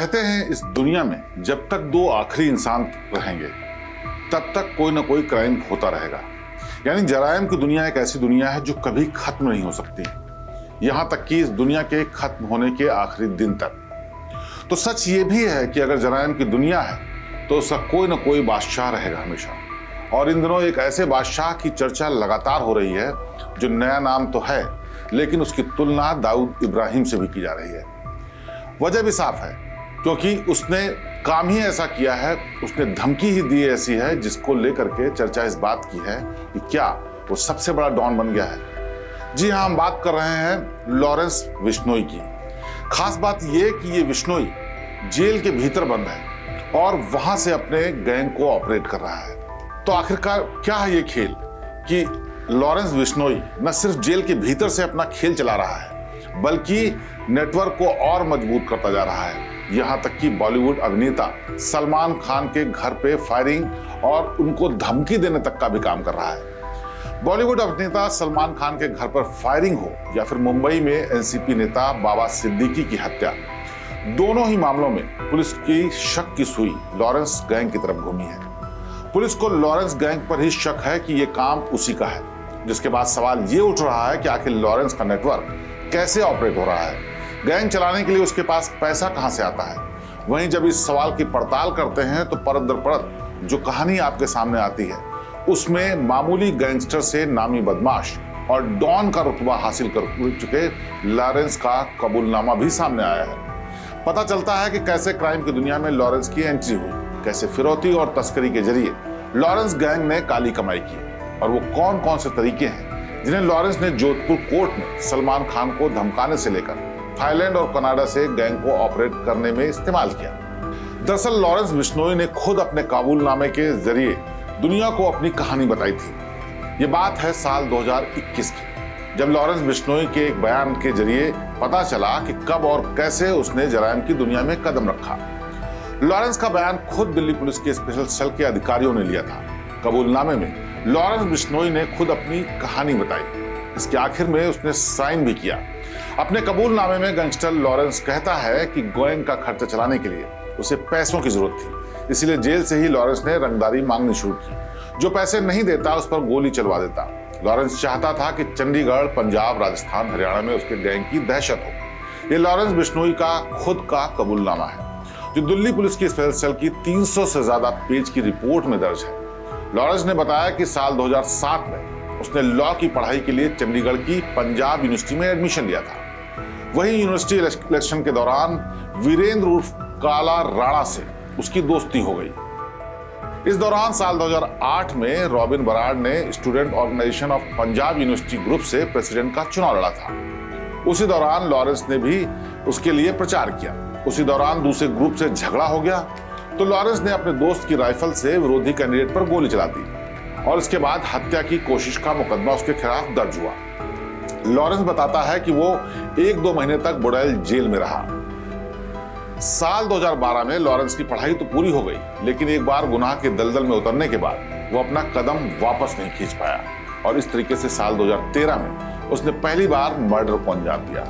कहते हैं इस दुनिया में जब तक दो आखिरी इंसान रहेंगे तब तक कोई ना कोई क्राइम होता रहेगा। यानी जराइम की दुनिया एक ऐसी दुनिया है जो कभी खत्म नहीं हो सकती, यहां तक कि इस दुनिया के खत्म होने के आखिरी दिन तक। तो सच ये भी है कि अगर जराइम की दुनिया है तो उसका कोई ना कोई बादशाह रहेगा हमेशा। और इन दिनों एक ऐसे बादशाह की चर्चा लगातार हो रही है जो नया नाम तो है लेकिन उसकी तुलना दाऊद इब्राहिम से भी की जा रही है। वजह भी साफ है, क्योंकि उसने काम ही ऐसा किया है, उसने धमकी ही दी ऐसी है जिसको लेकर के चर्चा इस बात की है कि क्या वो सबसे बड़ा डॉन बन गया है। जी हाँ, हम बात कर रहे हैं लॉरेंस बिश्नोई की। खास बात यह कि ये बिश्नोई जेल के भीतर बंद है और वहां से अपने गैंग को ऑपरेट कर रहा है। तो आखिरकार क्या है ये खेल कि लॉरेंस बिश्नोई न सिर्फ जेल के भीतर से अपना खेल चला रहा है बल्कि नेटवर्क को और मजबूत करता जा रहा है। यहां तक कि बॉलीवुड अभिनेता सलमान खान के घर पे फायरिंग और उनको धमकी देने तक का भी काम कर रहा है। बॉलीवुड अभिनेता सलमान खान के घर पर फायरिंग हो या फिर मुंबई में एनसीपी नेता बाबा सिद्दीकी की हत्या, दोनों ही मामलों में पुलिस की शक की सुई लॉरेंस गैंग की तरफ घूमी है। पुलिस को लॉरेंस गैंग पर ही शक है कि यह काम उसी का है, जिसके बाद सवाल ये उठ रहा है कि आखिर लॉरेंस का नेटवर्क कैसे ऑपरेट हो रहा है, गैंग चलाने के लिए उसके पास पैसा कहां से आता है। वहीं जब इस सवाल की पड़ताल करते हैं तो परत दर परत जो कहानी आपके सामने आती है उसमें मामूली गैंगस्टर से नामी बदमाश और डॉन का रुतबा हासिल कर चुके लॉरेंस का कबूलनामा भी सामने आया है। पता चलता है कि कैसे क्राइम की दुनिया में लॉरेंस की एंट्री हुई, कैसे फिरौती और तस्करी के जरिए लॉरेंस गैंग ने काली कमाई की और वो कौन कौन से तरीके हैं जिन्हें लॉरेंस ने जोधपुर कोर्ट में सलमान खान को धमकाने से लेकर थाईलैंड और कनाडा से गैंग को ऑपरेट करने में इस्तेमाल किया। दरअसल लॉरेंस बिश्नोई ने खुद अपने काबूलनामे के जरिए दुनिया को अपनी कहानी बताई थी। ये बात है साल 2021 की, जब लॉरेंस बिश्नोई के एक बयान के जरिए पता चला कि कब और कैसे उसने जराइम की दुनिया में कदम रखा। लॉरेंस का बयान खुद दिल्ली पुलिस के स्पेशल सेल के अधिकारियों ने लिया था। कबूलनामे में लॉरेंस बिश्नोई ने खुद अपनी कहानी बताई। इसके आखिर में उसने साइन भी किया। अपने कबूलनामे में गैंगस्टर लॉरेंस कहता है कि गैंग का खर्चा चलाने के लिए उसे पैसों की जरूरत थी, इसलिए जेल से ही लॉरेंस ने रंगदारी मांगनी शुरू की। जो पैसे नहीं देता उस पर गोली चलवा देता। लॉरेंस चाहता था कि चंडीगढ़, पंजाब, राजस्थान, हरियाणा में उसके गैंग की दहशत हो। ये लॉरेंस बिश्नोई का खुद का कबूलनामा है जो दिल्ली पुलिस की स्पेशल सेल की 300 से ज्यादा पेज की रिपोर्ट में दर्ज है। लॉरेंस ने बताया कि साल 2007 में उसने लॉ की पढ़ाई के लिए चंडीगढ़ की पंजाब यूनिवर्सिटी में एडमिशन लिया था। वहीं यूनिवर्सिटी इलेक्शन के दौरान वीरेंद्र उर्फ काला राणा से उसकी दोस्ती हो गई। इस दौरान साल 2008 में रॉबिन बराड ने student organisation of Punjab university group से प्रेसिडेंट का चुनाव लड़ा था। उसी दौरान लॉरेंस ने भी उसके लिए प्रचार किया। उसी दौरान दूसरे ग्रुप से झगड़ा हो गया तो लॉरेंस ने अपने दोस्त की राइफल से विरोधी कैंडिडेट पर गोली चला दी और इसके बाद हत्या की कोशिश का मुकदमा उसके खिलाफ दर्ज हुआ। लॉरेंस बताता है कि वो 1-2 महीने तक बुड़ैल जेल में रहा। साल 2012 में लॉरेंस की पढ़ाई तो पूरी हो गई, लेकिन एक बार गुनाह के दलदल में उतरने के बाद वो अपना कदम वापस नहीं खींच पाया और इस तरीके से साल 2013 में उसने पहली बार मर्डर को अंजाम दिया।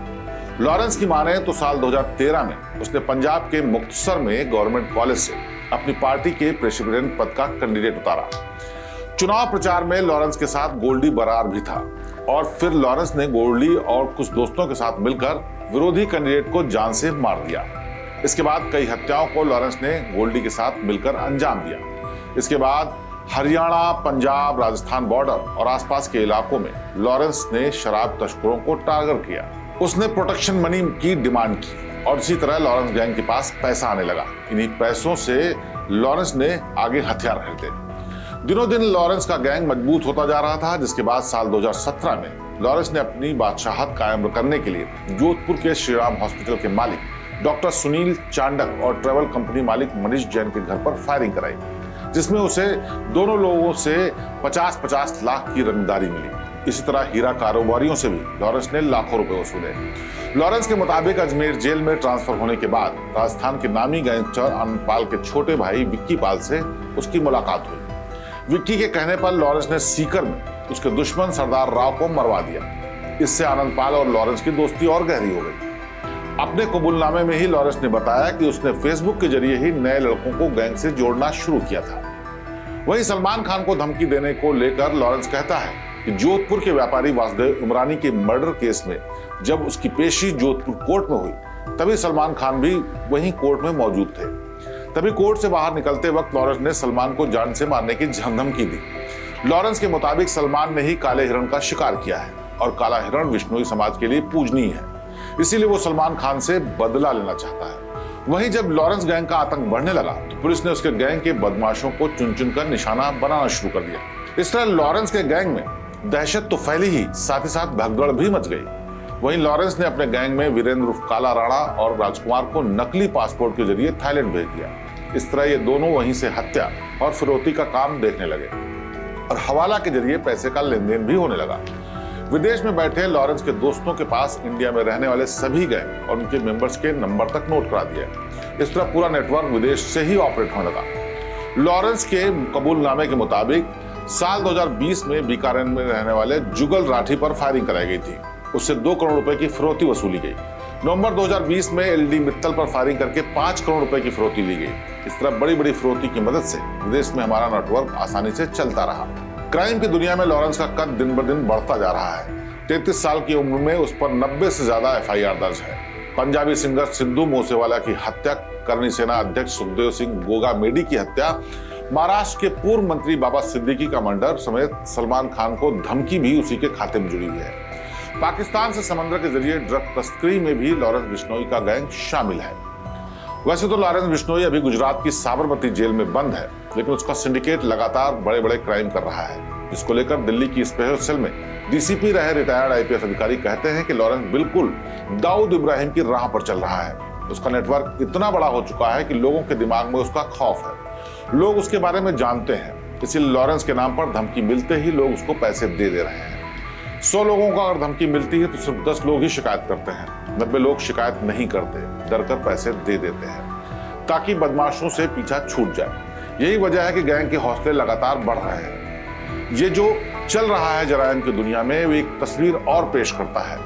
लॉरेंस की माने तो साल 2013 में उसने पंजाब के मुक्तसर में गवर्नमेंट कॉलेज से अपनी पार्टी के प्रेसिडेंट पद का कैंडिडेट उतारा। चुनाव प्रचार में लॉरेंस के साथ गोल्डी बरार भी था और फिर लॉरेंस ने गोल्डी और कुछ दोस्तों के साथ मिलकर विरोधी कैंडिडेट को जान से मार दिया। इसके बाद कई हत्याओं को लॉरेंस ने गोल्डी के साथ मिलकर अंजाम दिया। इसके बाद हरियाणा, पंजाब, राजस्थान बॉर्डर और आसपास के इलाकों में लॉरेंस ने शराब तस्करों को टारगेट किया। उसने प्रोटेक्शन मनी की डिमांड की और इसी तरह लॉरेंस गैंग के पास पैसा आने लगा। इन्हीं पैसों से लॉरेंस ने आगे हथियार खरीदे। दिनों दिन लॉरेंस का गैंग मजबूत होता जा रहा था, जिसके बाद साल 2017 में लॉरेंस ने अपनी बादशाहत कायम करने के लिए जोधपुर के श्रीराम हॉस्पिटल के मालिक डॉक्टर सुनील चांडक और ट्रेवल कंपनी मालिक मनीष जैन के घर पर फायरिंग कराई, जिसमें उसे दोनों लोगों से 50-50 लाख की रंगदारी मिली। इसी तरह हीरा कारोबारियों से भी लॉरेंस ने लाखों रुपए वसूले। लॉरेंस के मुताबिक अजमेर जेल में ट्रांसफर होने के बाद राजस्थान के नामी गैंगस्टर आनंद पाल के छोटे भाई विक्की पाल से उसकी मुलाकात हुई। विक्की के कहने पर लॉरेंस ने सीकर में उसके दुश्मन सरदार राव को मरवा दिया। इससे आनंद पाल और लॉरेंस की दोस्ती और गहरी हो गई। अपने कबूलनामे में ही लॉरेंस ने बताया कि उसने फेसबुक के जरिए ही नए लड़कों को गैंग से जोड़ना शुरू किया था। वहीं सलमान खान को धमकी देने को लेकर लॉरेंस कहता है कि जोधपुर के व्यापारी वासुदेव उमरानी के मर्डर केस में जब उसकी पेशी जोधपुर कोर्ट में हुई, तभी सलमान खान भी वहीं कोर्ट में मौजूद थे। तभी कोर्ट से बाहर निकलते वक्त लॉरेंस ने सलमान को जान से मारने की धमकी दी। लॉरेंस के मुताबिक सलमान ने ही काले हिरण का शिकार किया है और काला हिरण विश्नोई समाज के लिए पूजनीय है, इसीलिए वो सलमान खान से बदला लेना चाहता है। वहीं जब लॉरेंस गैंग का आतंक बढ़ने लगा तो पुलिस ने उसके गैंग के बदमाशों को चुन चुन कर निशाना बनाना शुरू कर दिया। इस तरह लॉरेंस के गैंग में दहशत तो फैली ही, साथ ही साथ भगदड़ भी मच गई। वहीं लॉरेंस ने अपने गैंग में वीरेंद्र उर्फ काला राणा और राजकुमार को नकली पासपोर्ट के जरिए थाईलैंड भेज दिया। इस तरह ये दोनों वहीं से हत्या और फिरौती का काम देखने लगे और हवाला के जरिए पैसे का लेन देन भी होने लगा। विदेश में बैठे लॉरेंस के दोस्तों के पास इंडिया में रहने वाले सभी गैंग और उनके मेंबर्स के नंबर तक नोट करा दिया। इस तरह पूरा नेटवर्क विदेश से ही ऑपरेट होने लगा। लॉरेंस के कबूलनामे के मुताबिक साल 2020 में बीकानेर में रहने वाले जुगल राठी पर फायरिंग कराई गई थी। उससे 2 करोड़ रुपए की फिरौती वसूली गई। नवंबर 2020 में एलडी मित्तल पर फायरिंग करके 5 करोड़ रुपए की फिरौती ली गई। इस तरह बड़ी बड़ी फिरौती की मदद से विदेश में हमारा नेटवर्क आसानी से चलता रहा। क्राइम की दुनिया में लॉरेंस का कद दिन ब दिन बढ़ता जा रहा है। 33 साल की उम्र में उस पर 90 से ज्यादा एफआईआर दर्ज है। पंजाबी सिंगर सिद्धू मूसेवाला की हत्या, करनी सेना अध्यक्ष सुखदेव सिंह गोगा मेडी की हत्या, महाराष्ट्र के पूर्व मंत्री बाबा सिद्दीकी का मर्डर समेत सलमान खान को धमकी भी उसी के खाते में जुड़ी हुई है। पाकिस्तान से समंदर के जरिए ड्रग तस्करी में भी लॉरेंस बिश्नोई का गैंग शामिल है। वैसे तो लॉरेंस बिश्नोई अभी गुजरात की साबरमती जेल में बंद है, लेकिन उसका सिंडिकेट लगातार बड़े बड़े क्राइम कर रहा है, जिसको लेकर दिल्ली की स्पेशल सेल में डीसीपी रहे रिटायर्ड आईपीएस अधिकारी कहते हैं कि लॉरेंस बिल्कुल दाऊद इब्राहिम की राह पर चल रहा है। उसका नेटवर्क इतना बड़ा हो चुका है कि लोगों के दिमाग में उसका खौफ है। लोग उसके बारे में जानते हैं, इसलिए लॉरेंस के नाम पर धमकी मिलते ही लोग उसको पैसे दे रहे हैं। 100 लोगों को अगर धमकी मिलती है तो सिर्फ 10 लोग ही शिकायत करते हैं। 90 लोग शिकायत नहीं करते, डर कर पैसे दे देते हैं ताकि बदमाशों से पीछा छूट जाए। यही वजह है कि गैंग के हौसले लगातार बढ़ रहे हैं। ये जो चल रहा है जराइम की दुनिया में, वो एक तस्वीर और पेश करता है,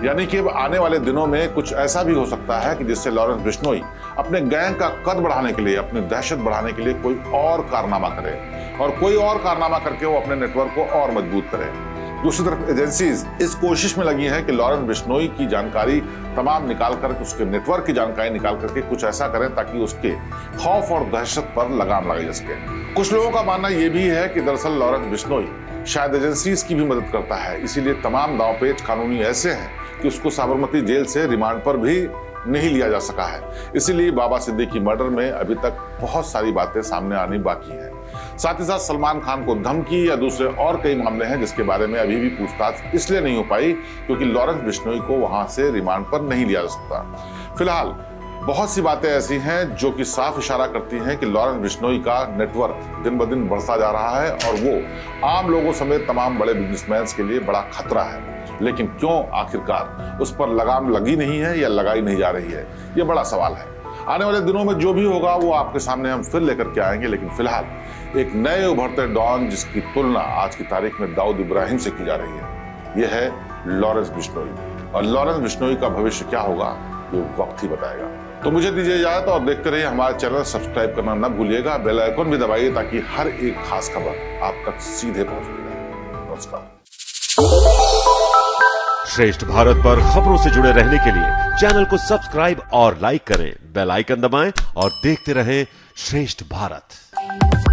यानी कि आने वाले दिनों में कुछ ऐसा भी हो सकता है कि जिससे लॉरेंस बिश्नोई अपने गैंग का कद बढ़ाने के लिए, अपनी दहशत बढ़ाने के लिए कोई और कारनामा करे और कोई और कारनामा करके वो अपने नेटवर्क को और मजबूत करे। दूसरी तरफ एजेंसीज इस कोशिश में लगी हैं कि लॉरेंस बिश्नोई की जानकारी तमाम निकाल कर, उसके नेटवर्क की जानकारी निकाल करके कुछ ऐसा करें ताकि उसके खौफ और दहशत पर लगाम लगाई जा सके। कुछ लोगों का मानना यह भी है कि दरअसल लॉरेंस बिश्नोई शायद एजेंसीज की भी मदद करता है, इसीलिए तमाम दांवपेच कानूनी ऐसे हैं कि उसको साबरमती जेल से रिमांड पर भी नहीं लिया जा सका है। इसीलिए बाबा सिद्दीकी मर्डर में अभी तक बहुत सारी बातें सामने आनी बाकी है। साथ ही साथ सलमान खान को धमकी या दूसरे और कई मामले हैं जिसके बारे में अभी भी पूछताछ इसलिए नहीं हो पाई क्योंकि लॉरेंस बिश्नोई को वहां से रिमांड पर नहीं लिया जा सकता। फिलहाल बहुत सी बातें ऐसी हैं जो कि साफ इशारा करती हैं कि लॉरेंस बिश्नोई का नेटवर्क दिन ब दिन बढ़ता जा रहा है और वो आम लोगों समेत तमाम बड़े बिजनेसमैन के लिए बड़ा खतरा है। लेकिन क्यों आखिरकार उस पर लगाम लगी नहीं है या लगाई नहीं जा रही है, ये बड़ा सवाल है। आने वाले दिनों में जो भी होगा वो आपके सामने हम फिर लेकर के आएंगे, लेकिन फिलहाल एक नए उभरते डॉन जिसकी तुलना आज की तारीख में दाऊद इब्राहिम से की जा रही है, यह है लॉरेंस बिश्नोई। और लॉरेंस बिश्नोई का भविष्य क्या होगा ये वक्त ही बताएगा। तो मुझे दीजिए इजाजत और देखते रहिए हमारा चैनल, सब्सक्राइब करना न भूलिएगा, बेल आइकन भी दबाइए ताकि हर एक खास खबर आप तक सीधे पहुंचती रहे। नमस्कार। श्रेष्ठ भारत पर खबरों से जुड़े रहने के लिए चैनल को सब्सक्राइब और लाइक करें, बेल आइकन दबाएं और देखते रहें श्रेष्ठ भारत।